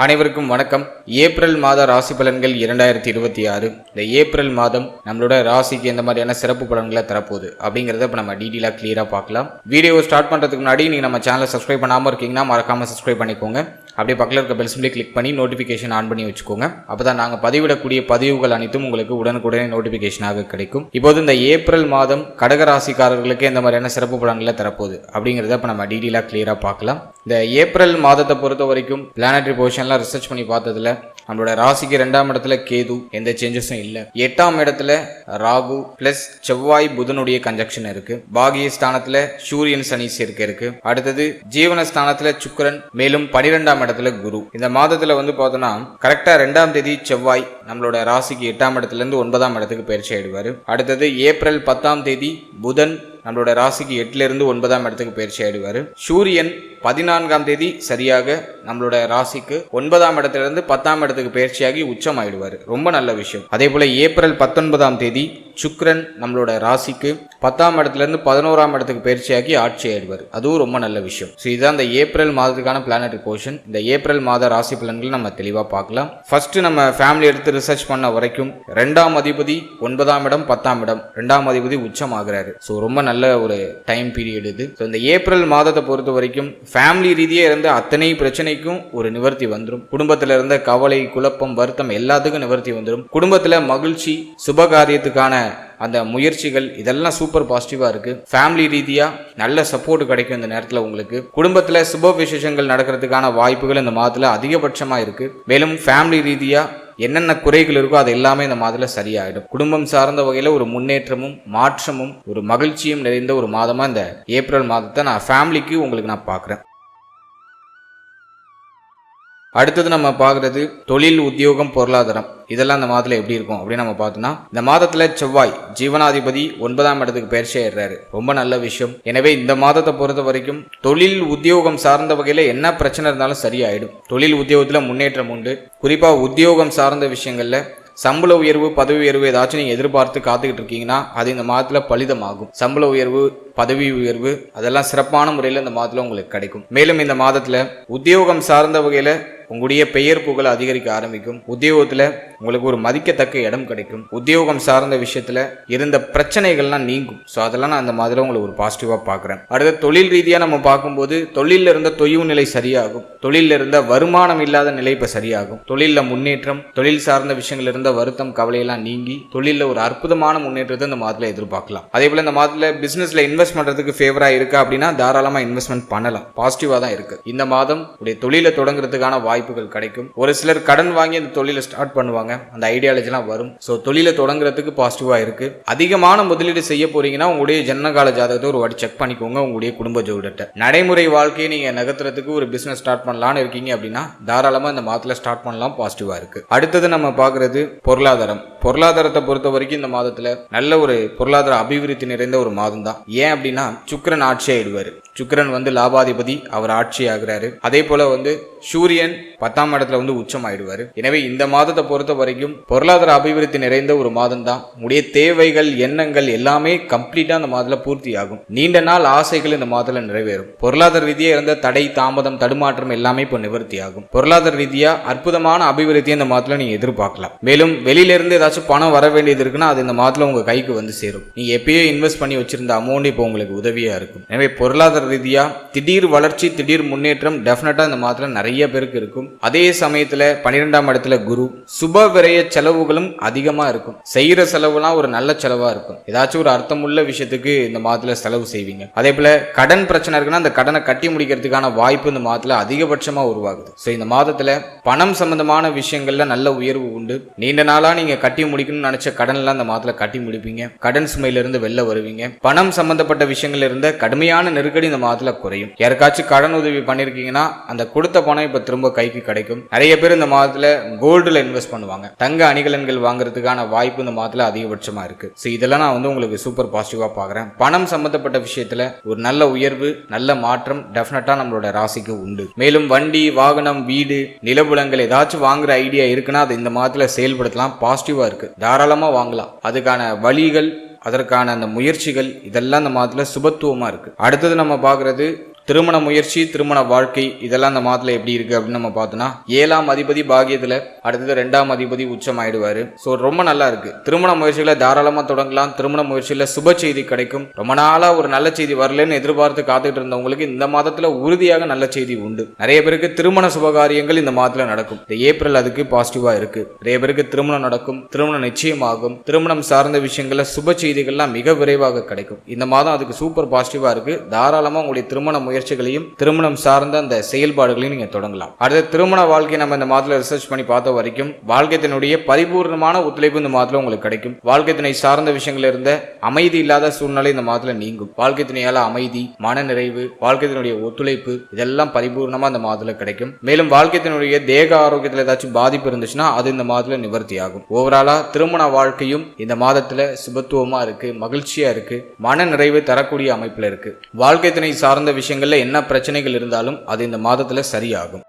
அனைவருக்கும் வணக்கம். ஏப்ரல் மாத ராசி பலன்கள் 2026. இந்த ஏப்ரல் மாதம் நம்மளோட ராசிக்கு எந்த மாதிரியான சிறப்பு பலன்களை தரப்போகுது அப்படிங்கிறத இப்போ நம்ம டீட்டெயிலாக கிளியராக பார்க்கலாம். வீடியோ ஸ்டார்ட் பண்ணுறதுக்கு முன்னாடி நீங்கள் நம்ம சேனலை சப்ஸ்கிரைப் பண்ணாமல் இருக்கீங்கன்னா மறக்காமல் சப்ஸ்கிரைப் பண்ணிக்கோங்க. அப்படியே பக்கத்தில் இருக்க பெல் சிம்பிளை கிளிக் பண்ணி நோட்டிஃபிகேஷன் ஆன் பண்ணி வச்சுக்கோங்க. அப்போ தான் நாங்கள் பதிவிடக்கூடிய பதிவுகள் அனைத்தும் உங்களுக்கு உடனுக்குடனே நோட்டிஃபிகேஷனாக கிடைக்கும். இப்போது இந்த ஏப்ரல் மாதம் கடகராசிக்காரர்களுக்கு எந்த மாதிரியான சிறப்பு பலன்களை தரப்போகுது அப்படிங்கிறத இப்போ நம்ம டீட்டெயிலாக கிளியராக பார்க்கலாம். இந்த ஏப்ரல் மாதத்தை பொறுத்த வரைக்கும் பிளானட்டரி பொசிஷன்லாம் ரிசர்ச் பண்ணி பார்த்ததுல நம்மளோட ராசிக்கு 2ஆம் இடத்துல கேது, எந்த சேஞ்சஸும் இல்லை. 8ஆம் இடத்துல ராகு பிளஸ் செவ்வாய் புதனுடைய கன்ஜக்ஷன் இருக்கு. பாகிய ஸ்தானத்துல சூரியன் சனி சேர்க்கை இருக்கு. அடுத்தது ஜீவன ஸ்தானத்துல சுக்கிரன், மேலும் 12ஆம் இடத்துல குரு. இந்த மாதத்துல பார்த்தோம்னா கரெக்டா 2ஆம் தேதி செவ்வாய் நம்மளோட ராசிக்கு 8ஆம் இடத்துல இருந்து 9ஆம் இடத்துக்கு பயிற்சி ஆயிடுவாரு. அடுத்தது ஏப்ரல் 10ஆம் தேதி புதன் நம்மளோட ராசிக்கு 8ல இருந்து 9ஆம் இடத்துக்கு பயிற்சி ஆயிடுவாரு. சூரியன் 14ஆம் தேதி சரியாக நம்மளோட ராசிக்கு 9ஆம் இடத்துல இருந்து 10ஆம் இடத்துக்கு பயிற்சியாகி உச்சம் ஆயிடுவாரு. ரொம்ப நல்ல விஷயம். அதே போல ஏப்ரல் 19ஆம் தேதி சுக்கிரன் நம்மளோட ராசிக்கு 10ஆம் இடத்துல இருந்து 11ஆம் இடத்துக்கு பயிற்சியாகி ஆட்சி ஆயிடுவார். அதுவும் ரொம்ப நல்ல விஷயம். ஸோ இதுதான் இந்த ஏப்ரல் மாதத்துக்கான பிளானட்டரி பொசிஷன். இந்த ஏப்ரல் மாத ராசி பலன்கள் நம்ம தெளிவாக பார்க்கலாம். ஃபர்ஸ்ட் நம்ம ஃபேமிலி எடுத்து ரிசர்ச் பண்ண வரைக்கும் 2ஆம் அதிபதி 9ஆம் இடம் 10ஆம் இடம், 2ஆம் அதிபதி உச்சம் ஆகிறாரு. ஸோ ரொம்ப நல்ல ஒரு டைம் பீரியட் இது. ஸோ இந்த ஏப்ரல் மாதத்தை பொறுத்த வரைக்கும் ஃபேமிலி ரீதியாக இருந்த அத்தனை பிரச்சனைக்கும் ஒரு நிவர்த்தி வந்துடும். குடும்பத்தில் இருந்த கவலை, குழப்பம், வருத்தம் எல்லாத்துக்கும் நிவர்த்தி வந்துடும். குடும்பத்தில் மகிழ்ச்சி, சுபகாரியத்துக்கான அந்த முயற்சிகள் இதெல்லாம் சூப்பர் பாசிட்டிவா இருக்கு. ஃபேமிலி ரீதியா நல்ல சப்போர்ட் கிடைக்கும். இந்த நேரத்தில் உங்களுக்கு குடும்பத்துல சுப விசேஷங்கள் நடக்கிறதுக்கான வாய்ப்புகள் இந்த மாதத்துல அதிகபட்சமா இருக்கு. மேலும் ஃபேமிலி ரீதியா என்னென்ன குறைகள் இருக்கோ அது எல்லாமே இந்த மாதத்துல சரியாயிடும். குடும்பம் சார்ந்த வகையில ஒரு முன்னேற்றமும் மாற்றமும் ஒரு மகிழ்ச்சியும் நிறைந்த ஒரு மாதமா இந்த ஏப்ரல் மாதத்தை நான் ஃபேமிலிக்கு உங்களுக்கு நான் பார்க்குறேன். அடுத்தது நம்ம பார்க்கறது தொழில், உத்தியோகம், பொருளாதாரம் இதெல்லாம் இந்த மாதத்துல எப்படி இருக்கும் அப்படின்னு நம்ம பார்த்தோம்னா, இந்த மாதத்துல செவ்வாய் ஜீவனாதிபதி 9ஆம் இடத்துக்கு பயிற்சி ஆயிடுறாரு. ரொம்ப நல்ல விஷயம். எனவே இந்த மாதத்தை பொறுத்த வரைக்கும் தொழில் உத்தியோகம் சார்ந்த வகையில என்ன பிரச்சனை இருந்தாலும் சரியாயிடும். தொழில் உத்தியோகத்துல முன்னேற்றம் உண்டு. குறிப்பா உத்தியோகம் சார்ந்த விஷயங்கள்ல சம்பள உயர்வு, பதவி உயர்வு ஏதாச்சும் நீங்க எதிர்பார்த்து காத்துக்கிட்டு இருக்கீங்கன்னா அது இந்த மாதத்துல பலிதமாகும். சம்பள உயர்வு, பதவி உயர்வு அதெல்லாம் சிறப்பான முறையில் இந்த மாதத்துல உங்களுக்கு கிடைக்கும். மேலும் இந்த மாதத்துல உத்தியோகம் சார்ந்த வகையில உங்களுடைய பெயர் புகழ் அதிகரிக்க ஆரம்பிக்கும். உத்தியோகத்துல உங்களுக்கு ஒரு மதிக்கத்தக்க இடம் கிடைக்கும். உத்தியோகம் சார்ந்த விஷயத்துல இருந்த பிரச்சனைகள்லாம் நீங்கும். ஸோ அதெல்லாம் நான் அந்த மாதிரி உங்களுக்கு ஒரு பாசிட்டிவா பார்க்குறேன். அடுத்த தொழில் ரீதியா நம்ம பார்க்கும்போது தொழில இருந்த தொய்வு நிலை சரியாகும். தொழில இருந்த வருமானம் இல்லாத நிலை இப்ப சரியாகும். தொழில முன்னேற்றம், தொழில் சார்ந்த விஷயங்கள் இருந்த வருத்தம், கவலையெல்லாம் நீங்கி தொழில ஒரு அற்புதமான முன்னேற்றத்தை இந்த மாதத்துல எதிர்பார்க்கலாம். அதே போல இந்த மாதத்துல பிசினஸ்ல இன்வெஸ்ட் பண்றதுக்கு ஃபேவரா இருக்கா அப்படின்னா தாராளமா இன்வெஸ்ட்மெண்ட் பண்ணலாம். பாசிட்டிவா தான் இருக்கு. இந்த மாதம் உடைய தொழிலை தொடங்குறதுக்கான வாய்ப்புகள் கிடைக்கும். ஒரு சிலர் கடன் வாங்கி அந்த தொழிலை ஸ்டார்ட் பண்ணுவாங்க. அந்த ஐடியாலஜிலாம் வரும். ஸோ தொழிலை தொடங்குறதுக்கு பாசிட்டிவா இருக்கு. அதிகமான முதலீடு செய்ய போறீங்கன்னா உங்களுடைய ஜனனகால ஜாதகத்தை ஒரு வாட்டி செக் பண்ணிக்கோங்க. உங்களுடைய குடும்ப ஜோதிடத்தை நடைமுறை வாழ்க்கையை நீங்க நகர்த்துறதுக்கு ஒரு பிசினஸ் ஸ்டார்ட் பண்ணலாம்னு இருக்கீங்க அப்படின்னா தாராளமா இந்த மாதத்துல ஸ்டார்ட் பண்ணலாம். பாசிட்டிவா இருக்கு. அடுத்தது நம்ம பார்க்கறது பொருளாதாரம். பொருளாதாரத்தை பொறுத்த வரைக்கும் இந்த மாதத்துல நல்ல ஒரு பொருளாதார அபிவிருத்தி நிறைந்த ஒரு மாதம் தான். ஏன் அப்படின்னா சுக்கிரன் ஆட்சி ஆயிடுவாரு. சுக்கிரன் லாபாதிபதி, அவர் ஆட்சி ஆகிறாரு. அதே போல சூரியன் 10ஆம் இடத்துல உச்சம் ஆயிடுவாரு. எனவே இந்த மாதத்தை பொறுத்த வரைக்கும் பொருளாதார அபிவிருத்தி நிறைந்த ஒரு மாதம் தான். உடைய தேவைகள், எண்ணங்கள் எல்லாமே கம்ப்ளீட்டா இந்த மாதத்துல பூர்த்தி ஆகும். நீண்ட நாள் ஆசைகள் இந்த மாதத்துல நிறைவேறும். பொருளாதார ரீதியா இருந்த தடை, தாமதம், தடுமாற்றம் எல்லாமே இப்போ நிவர்த்தி ஆகும். பொருளாதார ரீதியா அற்புதமான அபிவிருத்தியை இந்த மாதத்துல நீங்க எதிர்பார்க்கலாம். மேலும் வெளியில இருந்து ஏதாச்சும் பணம் வர வேண்டியது இருக்குன்னா அது இந்த மாதத்துல உங்க கைக்கு சேரும். நீங்க எப்பயோ இன்வெஸ்ட் பண்ணி வச்சிருந்த அமௌண்ட் இப்போ உங்களுக்கு உதவியா இருக்கும். எனவே பொருளாதார ரீதியா திடீர் வளர்ச்சி, திடீர் முன்னேற்றம் டெஃபினட்டா இந்த மாதத்துல நிறைய பேருக்கு இருக்கும். அதே சமயத்துல 12ஆம் இடத்துல குரு, சுப விரய செலவுகளும் அதிகமா இருக்கும். செய்யற செலவுலாம் ஒரு நல்ல செலவா இருக்கும். ஏதாச்சும் ஒரு அர்த்தமுள்ள விஷயத்துக்கு இந்த மாதத்துல செலவு செய்வீங்க. அதே போல கடன் பிரச்சனை இருக்குன்னா அந்த கடனை கட்டி முடிக்கிறதுக்கான வாய்ப்பு இந்த மாதத்துல அதிகபட்சமா உருவாகுது. ஸோ இந்த மாதத்துல பணம் சம்பந்தமான விஷயங்கள்ல நல்ல உயர்வு உண்டு. நீண்ட நாளா நீங்க கட்டி முடிக்கணும்னு நினைச்ச கடன் எல்லாம் இந்த மாதத்துல கட்டி முடிப்பீங்க. கடன் சுமையில இருந்து வெளில வருவீங்க. பணம் சம்பந்தப்பட்ட விஷயங்கள்ல இருந்த கடுமையான நெருக்கடி இந்த மாதத்துல குறையும். யாருக்காச்சும் கடன் உதவி பண்ணிருக்கீங்கன்னா அந்த கொடுத்த பணம் இப்ப திரும்ப கைக்கு கிடைக்கும். நிறைய பேர் இந்த மாதத்துல கோல்டுல இன்வெஸ்ட் பண்ணுவாங்க. தங்க அணிகலன்கள் வாங்குறதுக்கான வாய்ப்பு இந்த மாதத்துல அதிகபட்சமா இருக்கு. ஸோ இதெல்லாம் நான் உங்களுக்கு சூப்பர் பாசிட்டிவா பாக்குறேன். பணம் சம்பந்தப்பட்ட விஷயத்துல ஒரு நல்ல உயர்வு, நல்ல மாற்றம் டெஃபினட்டா நம்மளோட ராசிக்கு உண்டு. மேலும் வண்டி, வாகனம், வீடு, நிலபுலங்கள் ஏதாச்சும் வாங்குற ஐடியா இருக்குன்னா அது இந்த மாதத்துல செயல்படுத்தலாம். பாசிட்டிவா இருக்கு. தாராளமா வாங்கலாம். அதுக்கான வழிகள், அதற்கான அந்த முயற்சிகள் இதெல்லாம் இந்த மாதத்துல சுபத்துவமா இருக்கு. அடுத்தது நம்ம பார்க்கறது திருமண முயற்சி, திருமண வாழ்க்கை இதெல்லாம் இந்த மாதத்துல எப்படி இருக்கு அப்படின்னு நம்ம பார்த்தோம்னா 7ஆம் அதிபதி பாகியத்துல, அடுத்தது 2ஆம் அதிபதி உச்சம் ஆயிடுவாரு. ஸோ ரொம்ப நல்லா இருக்கு. திருமண முயற்சிகளை தாராளமா தொடங்கலாம். திருமண முயற்சியில சுப செய்தி கிடைக்கும். ரொம்ப நாளா ஒரு நல்ல செய்தி வரலன்னு எதிர்பார்த்து காத்துட்டு இருந்தவங்களுக்கு இந்த மாதத்துல உறுதியாக நல்ல செய்தி உண்டு. நிறைய பேருக்கு திருமண சுபகாரியங்கள் இந்த மாதத்துல நடக்கும். இந்த ஏப்ரல் அதுக்கு பாசிட்டிவா இருக்கு. நிறைய பேருக்கு திருமணம் நடக்கும், திருமணம் நிச்சயமாகும். திருமணம் சார்ந்த விஷயங்கள்ல சுப செய்திகள்லாம் மிக விரைவாக கிடைக்கும். இந்த மாதம் அதுக்கு சூப்பர் பாசிட்டிவா இருக்கு. தாராளமா உங்களுடைய திருமண முயற்சிகளையும் திருமணம் சார்ந்த அந்த செயல்பாடுகளையும் நீங்க தொடங்கலாம். அடுத்த திருமண வாழ்க்கை நம்ம இந்த மாதத்துல ரிசர்ச் பண்ணி பார்த்த வரைக்கும் வாழ்க்கையினுடைய பரிபூர்ணமான ஒத்துழைப்பு இந்த மாதத்துல உங்களுக்கு கிடைக்கும். வாழ்க்கை துணை சார்ந்த விஷயங்கள்ல இருந்த அமைதி இல்லாத சூழ்நிலை இந்த மாதத்துல நீங்கும். வாழ்க்கை துணையால அமைதி, மன நிறைவு, வாழ்க்கையினுடைய ஒத்துழைப்பு இதெல்லாம் பரிபூர்ணமா இந்த மாதத்துல கிடைக்கும். மேலும் வாழ்க்கையினுடைய தேக ஆரோக்கியத்துல ஏதாச்சும் பாதிப்பு இருந்துச்சுன்னா அது இந்த மாதத்துல நிவர்த்தி ஆகும். ஓவராலா திருமண வாழ்க்கையும் இந்த மாதத்துல சுபத்துவமா இருக்கு, மகிழ்ச்சியா இருக்கு, மன நிறைவு தரக்கூடிய அமைப்புல இருக்கு. வாழ்க்கை துணை சார்ந்த விஷயங்கள்ல என்ன பிரச்சனைகள் இருந்தாலும் அது இந்த மாதத்துல சரியாகும்.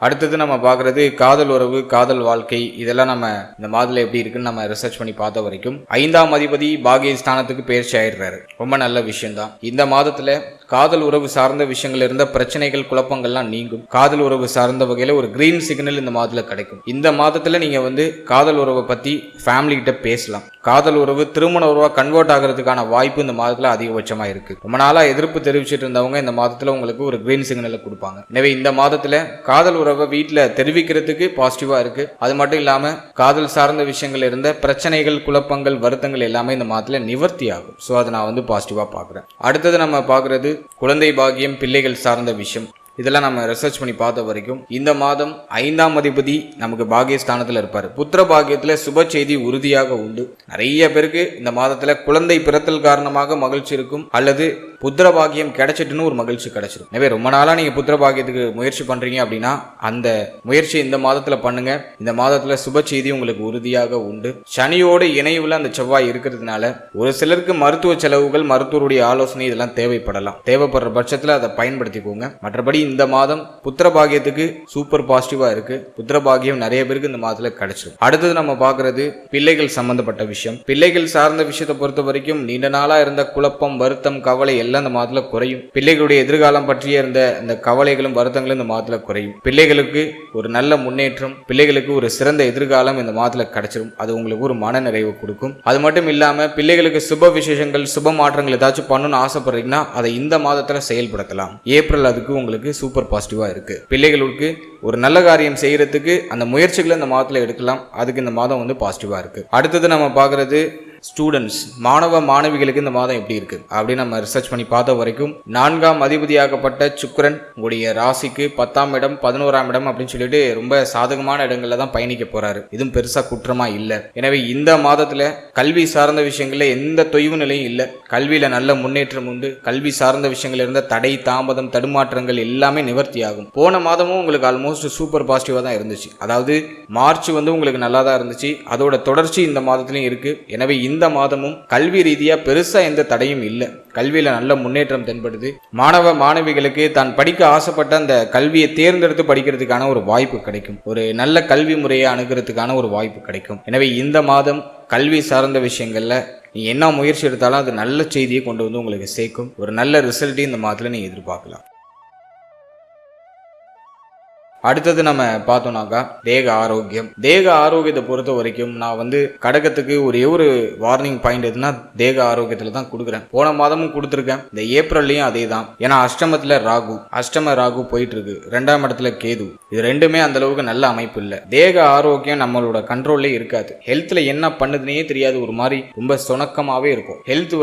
அடுத்தது நம்ம பார்க்கறது காதல் உறவு, காதல் வாழ்க்கை இதெல்லாம் நம்ம இந்த மாதத்துல எப்படி இருக்குன்னு நம்ம ரிசர்ச் பண்ணி பார்த்த வரைக்கும் 5ஆம் அதிபதி பாகிய ஸ்தானத்துக்கு பயிற்சி ஆயிடுறாரு. ரொம்ப நல்ல விஷயம் தான். இந்த மாதத்துல காதல் உறவு சார்ந்த விஷயங்கள் இருந்த பிரச்சனைகள், குழப்பங்கள்லாம் நீங்கும். காதல் உறவு சார்ந்த வகையில ஒரு கிரீன் சிக்னல் இந்த மாதத்துல கிடைக்கும். இந்த மாதத்துல நீங்க காதல் உறவை பத்தி ஃபேமிலி கிட்ட பேசலாம். காதல் உறவு திருமண உறவா கன்வெர்ட் ஆகிறதுக்கான வாய்ப்பு இந்த மாதத்துல அதிகபட்சமா இருக்கு. ரொம்ப நாளா எதிர்ப்பு தெரிவிச்சிட்டு இருந்தவங்க இந்த மாதத்துல உங்களுக்கு ஒரு கிரீன் சிக்னலை கொடுப்பாங்க. எனவே இந்த மாதத்துல காதல் உறவை வீட்டுல தெரிவிக்கிறதுக்கு பாசிட்டிவா இருக்கு. அது மட்டும் இல்லாம காதல் சார்ந்த விஷயங்கள் இருந்த பிரச்சனைகள், குழப்பங்கள், வருத்தங்கள் எல்லாமே இந்த மாதத்துல நிவர்த்தி ஆகும். ஸோ அதை நான் பாசிட்டிவா பாக்குறேன். அடுத்தது நம்ம பாக்குறது குழந்தை பாக்கியம், பிள்ளைகள் சார்ந்த விஷயம். இதெல்லாம் நம்ம ரிசர்ச் பண்ணி பார்த்த வரைக்கும் இந்த மாதம் 5ஆம் அதிபதி நமக்கு பாகியஸ்தானத்தில் இருப்பார். புத்திர பாகியத்தில் சுப செய்தி உறுதியாக உண்டு. நிறைய பேருக்கு இந்த மாதத்துல குழந்தை பிறத்தல் காரணமாக மகிழ்ச்சி இருக்கும், அல்லது புத்திர பாகியம் கிடைச்சிட்டுன்னு ஒரு மகிழ்ச்சி கிடைச்சிடும். எனவே ரொம்ப நாளா நீங்க புத்திர பாகியத்துக்கு முயற்சி பண்றீங்க அப்படின்னா அந்த முயற்சி இந்த மாதத்துல பண்ணுங்க. இந்த மாதத்துல சுப செய்தி உங்களுக்கு உறுதியாக உண்டு. சனியோடு இணைவுல அந்த செவ்வாய் இருக்கிறதுனால ஒரு சிலருக்கு மருத்துவ செலவுகள், மருத்துவருடைய ஆலோசனை இதெல்லாம் தேவைப்படலாம். தேவைப்படுற பட்சத்துல அதை பயன்படுத்திக்கோங்க. மற்றபடி இந்த மாதம் புத்திர பாகியத்துக்கு சூப்பர் பாசிட்டிவா இருக்கு. புத்திர பாகியம் நிறைய பேருக்கு இந்த மாதத்துல கிடைச்சிடும். அடுத்தது நம்ம பாக்குறது பிள்ளைகள் சம்பந்தப்பட்ட விஷயம். பிள்ளைகள் சார்ந்த விஷயத்தை பொறுத்த வரைக்கும் நீண்ட நாளா இருந்த குழப்பம், வருத்தம், கவலை எல்லாம் இந்த மாதத்துல குறையும். பிள்ளைகளுடைய எதிர்காலம் பற்றிய இருந்த இந்த கவலைகளும் வருத்தங்களும் இந்த மாதத்துல குறையும். பிள்ளைகளுக்கு ஒரு நல்ல முன்னேற்றம், பிள்ளைகளுக்கு ஒரு சிறந்த எதிர்காலம் இந்த மாதத்துல கிடைச்சிடும். அது உங்களுக்கு ஒரு மன நிறைவு கொடுக்கும். அது மட்டும் இல்லாம பிள்ளைகளுக்கு சுப விசேஷங்கள், சுப மாற்றங்கள் ஏதாச்சும் பண்ணணும்னு ஆசைப்படுறீங்கன்னா அதை இந்த மாதத்துல செயல்படுத்தலாம். ஏப்ரல் அதுக்கு உங்களுக்கு சூப்பர் பாசிட்டிவா இருக்கு. பிள்ளைகளுக்கு ஒரு நல்ல காரியம் செய்யறதுக்கு அந்த முயற்சிகளை இந்த மாதத்துல எடுக்கலாம். அதுக்கு இந்த மாதம் பாசிட்டிவா இருக்கு. அடுத்தது நம்ம பாக்குறது ஸ்டூடெண்ட்ஸ், மாணவ மாணவிகளுக்கு இந்த மாதம் எப்படி இருக்கு அப்படின்னு நம்ம ரிசர்ச் பண்ணி பார்த்த வரைக்கும் 4ஆம் அதிபதியாகப்பட்ட சுக்கிரன் உங்களுடைய ராசிக்கு 10ஆம் இடம், 11ஆம் இடம் அப்படின்னு சொல்லிட்டு ரொம்ப சாதகமான இடங்கள்ல தான் பயணிக்க போறாரு. இதுவும் பெருசா குற்றமா இல்லை. எனவே இந்த மாதத்துல கல்வி சார்ந்த விஷயங்கள்ல எந்த தொய்வு நிலையும் இல்லை. கல்வியில நல்ல முன்னேற்றம் உண்டு. கல்வி சார்ந்த விஷயங்கள் இருந்த தடை, தாமதம், தடுமாற்றங்கள் எல்லாமே நிவர்த்தி ஆகும். போன மாதமும் உங்களுக்கு ஆல்மோஸ்ட் சூப்பர் பாசிட்டிவா தான் இருந்துச்சு. அதாவது மார்ச் உங்களுக்கு நல்லா தான் இருந்துச்சு. அதோட தொடர்ச்சி இந்த மாதத்திலையும் இருக்கு. எனவே இந்த மாதமும் கல்வி ரீதியா பெருசா எந்த தடையும் இல்லை. கல்வியில நல்ல முன்னேற்றம் தென்படுது. மாணவ மாணவிகளுக்கு தான் படிக்க ஆசைப்பட்ட அந்த கல்வியை தேர்ந்தெடுத்து படிக்கிறதுக்கான ஒரு வாய்ப்பு கிடைக்கும். ஒரு நல்ல கல்வி முறையை அணுகிறதுக்கான ஒரு வாய்ப்பு கிடைக்கும். எனவே இந்த மாதம் கல்வி சார்ந்த விஷயங்கள்ல நீ என்ன முயற்சி எடுத்தாலும் அது நல்ல செய்தியை கொண்டு உங்களுக்கு சேர்க்கும். ஒரு நல்ல ரிசல்ட்டையும் இந்த மாதத்துல நீ எதிர்பார்க்கலாம். அடுத்தது நம்ம பார்த்தோம்னாக்கா தேக ஆரோக்கியம். தேக ஆரோக்கியத்தை பொறுத்த வரைக்கும் நான் கடகத்துக்கு ஒரே ஒரு வார்னிங் பாயிண்ட் எதுனா தேக ஆரோக்கியத்துல தான் கொடுக்குறேன். போன மாதமும் கொடுத்துருக்கேன். இந்த ஏப்ரல்லையும் அதே தான். ஏன்னா அஷ்டமத்துல அஷ்டம ராகு போயிட்டு இருக்கு. 2ஆம் இடத்துல கேது. இது ரெண்டுமே அந்த அளவுக்கு நல்ல அமைப்பு இல்லை. தேக ஆரோக்கியம் நம்மளோட கண்ட்ரோல்லே இருக்காது. ஹெல்த்ல என்ன பண்ணுதுன்னே தெரியாது. ஒரு மாதிரி ரொம்ப சுணக்கமாவே இருக்கும். ஹெல்த்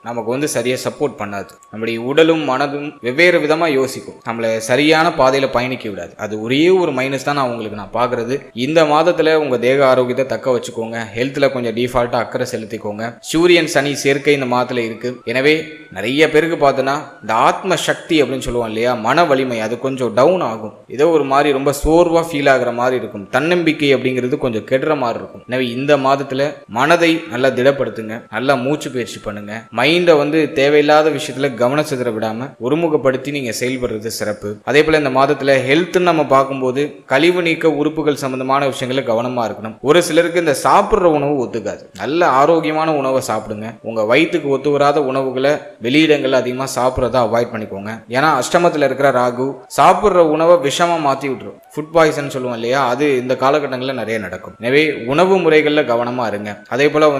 நமக்கு சரியா சப்போர்ட் பண்ணாது. நம்முடைய உடலும் மனதும் வெவ்வேறு விதமா யோசிக்கும். நம்மளை சரியான பாதையில பயணிக்க விடாது. அது ஒரே ஒரு மைனஸ் தான் நான் பாக்குறது. இந்த மாதத்துல உங்க தேக ஆரோக்கியத்தை தக்க வச்சுக்கோங்க. ஹெல்த்ல கொஞ்சம் டிஃபால்ட்டா அக்கறை செலுத்திக்கோங்க. சூரியன் சனி சேர்க்கை இந்த மாதத்துல இருக்கு. எனவே நிறைய பேருக்கு பார்த்தோன்னா இந்த ஆத்ம சக்தி அப்படின்னு சொல்லுவோம் இல்லையா, மன வலிமை அது கொஞ்சம் டவுன் ஆகும். ஏதோ ஒரு மாதிரி ரொம்ப சோர்வா ஃபீல் ஆகுற மாதிரி இருக்கும். தன்னம்பிக்கை அப்படிங்கிறது கொஞ்சம் கெடுற மாதிரி இருக்கும். எனவே இந்த மாதத்துல மனதை நல்லா திடப்படுத்துங்க. நல்லா மூச்சு பயிற்சி பண்ணுங்க. மைண்டை தேவையில்லாத விஷயத்துல கவனம் சிதற விடாம ஒருமுகப்படுத்தி நீங்க செயல்படுறது சிறப்பு. அதே போல இந்த மாதத்துல ஹெல்த் நம்ம நம்ம பார்க்கும்போது கழிவு நீக்க உறுப்புகள் சம்பந்தமான விஷயங்களை கவனமா இருக்கணும். ஒரு சிலருக்கு இந்த சாப்பிட்ற உணவு ஒத்துக்காது. நல்ல ஆரோக்கியமான உணவை சாப்பிடுங்க. உங்க வயிற்றுக்கு ஒத்து வராத உணவுகளை வெளியிடங்கள் அதிகமா சாப்பிட்றத அவாய்ட் பண்ணிக்கோங்க. ஏன்னா அஷ்டமத்தில் இருக்கிற ராகு சாப்பிட்ற உணவை விஷமா மாற்றி விட்டுரும். ஃபுட் பாய்சன் சொல்லுவோம் இல்லையா, அது இந்த காலகட்டங்களில் நிறைய நடக்கும். எனவே உணவு முறைகளில் கவனமாக இருங்க. அதே போல்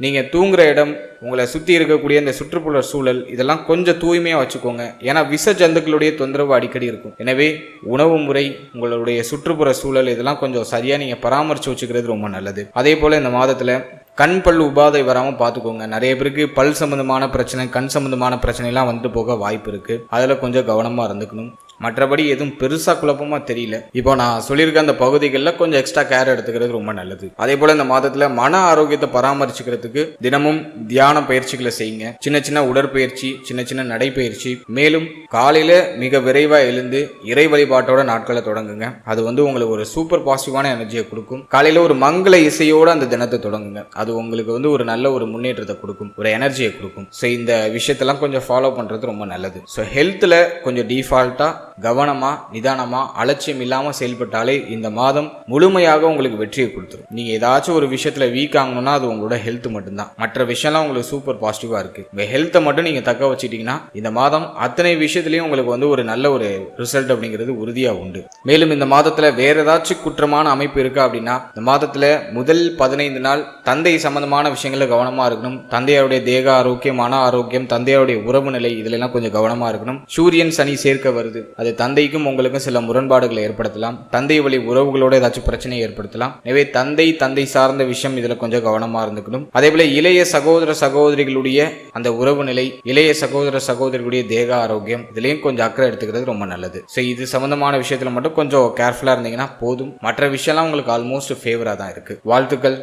நீங்கள் தூங்குற இடம், உங்களை சுற்றி இருக்கக்கூடிய இந்த சுற்றுப்புற சூழல் இதெல்லாம் கொஞ்சம் தூய்மையாக வச்சுக்கோங்க. ஏன்னா விஷ ஜந்துக்களுடைய தொந்தரவு அடிக்கடி இருக்கும். எனவே உணவு முறை, உங்களுடைய சுற்றுப்புற சூழல் இதெல்லாம் கொஞ்சம் சரியாக நீங்கள் பராமரித்து வச்சுக்கிறது ரொம்ப நல்லது. அதே போல் இந்த மாதத்தில் கண் பல் உபாதை வராமல் பார்த்துக்கோங்க. நிறைய பேருக்கு பல் சம்பந்தமான பிரச்சனை, கண் சம்பந்தமான பிரச்சனைலாம் வந்துட்டு போக வாய்ப்பு இருக்குது. அதில் கொஞ்சம் கவனமாக இருந்துக்கணும். மற்றபடி எதுவும் பெருசாக குழப்பமாக தெரியல. இப்போ நான் சொல்லியிருக்க அந்த பகுதிகளில் கொஞ்சம் எக்ஸ்ட்ரா கேர் எடுத்துக்கிறது ரொம்ப நல்லது. அதே போல் இந்த மாதத்தில் மன ஆரோக்கியத்தை பராமரிச்சுக்கிறதுக்கு தினமும் தியான பயிற்சிகளை செய்யுங்க. சின்ன சின்ன உடற்பயிற்சி, சின்ன சின்ன நடைப்பயிற்சி. மேலும் காலையில் மிக விரைவாக எழுந்து இறை வழிபாட்டோட நாட்களை தொடங்குங்க. அது உங்களுக்கு ஒரு சூப்பர் பாசிட்டிவான எனர்ஜியை கொடுக்கும். காலையில் ஒரு மங்கள இசையோடு அந்த தினத்தை தொடங்குங்க. அது உங்களுக்கு ஒரு நல்ல ஒரு முன்னேற்றத்தை கொடுக்கும், ஒரு எனர்ஜியை கொடுக்கும். ஸோ இந்த விஷயத்தெல்லாம் கொஞ்சம் ஃபாலோ பண்ணுறது ரொம்ப நல்லது. ஸோ ஹெல்த்தில் கொஞ்சம் டிஃபால்ட்டாக கவனமா, நிதானமா, அலட்சியம் இல்லாம செயல்பட்டாலே இந்த மாதம் முழுமையாக உங்களுக்கு வெற்றியை கொடுத்துரும். நீங்க ஏதாச்சும் ஒரு விஷயத்துல வீக் ஆகணும்னா அது உங்களோட ஹெல்த் மட்டும்தான். மற்ற விஷயம்லாம் உங்களுக்கு சூப்பர் பாசிட்டிவா இருக்கு. உங்க ஹெல்த்தை மட்டும் நீங்க தக்க வச்சுட்டீங்கன்னா இந்த மாதம் அத்தனை விஷயத்திலையும் உங்களுக்கு ஒரு நல்ல ஒரு ரிசல்ட் அப்படிங்கிறது உறுதியா உண்டு. மேலும் இந்த மாதத்துல வேற ஏதாச்சும் குற்றமான அமைப்பு இருக்கா அப்படின்னா, இந்த மாதத்துல முதல் 15 நாள் தந்தை சம்பந்தமான விஷயங்கள்ல கவனமா இருக்கணும். தந்தையாருடைய தேக ஆரோக்கியம், மன ஆரோக்கியம், தந்தையாருடைய உறவு நிலை இதுல எல்லாம் கொஞ்சம் கவனமா இருக்கணும். சூரியன் சனி சேர்க்க வருது. அது தந்தைக்கும் உங்களுக்கும் சில முரண்பாடுகளை ஏற்படுத்தலாம். தந்தை வழி உறவுகளோட ஏதாச்சும் பிரச்சனையை ஏற்படுத்தலாம். எனவே தந்தை சார்ந்த விஷயம் இதுல கொஞ்சம் கவனமா இருந்துக்கணும். அதே போல இளைய சகோதர சகோதரிகளுடைய அந்த உறவு நிலை, இளைய சகோதர சகோதரிகளுடைய தேக ஆரோக்கியம் இதுலயும் கொஞ்சம் அக்கறை எடுத்துக்கிறது ரொம்ப நல்லது. ஸோ இது சம்பந்தமான விஷயத்துல மட்டும் கொஞ்சம் கேர்ஃபுல்லா இருந்தீங்கன்னா போதும். மற்ற விஷயம்லாம் உங்களுக்கு ஆல்மோஸ்ட் ஃபேவரா தான் இருக்கு. வாழ்த்துக்கள்.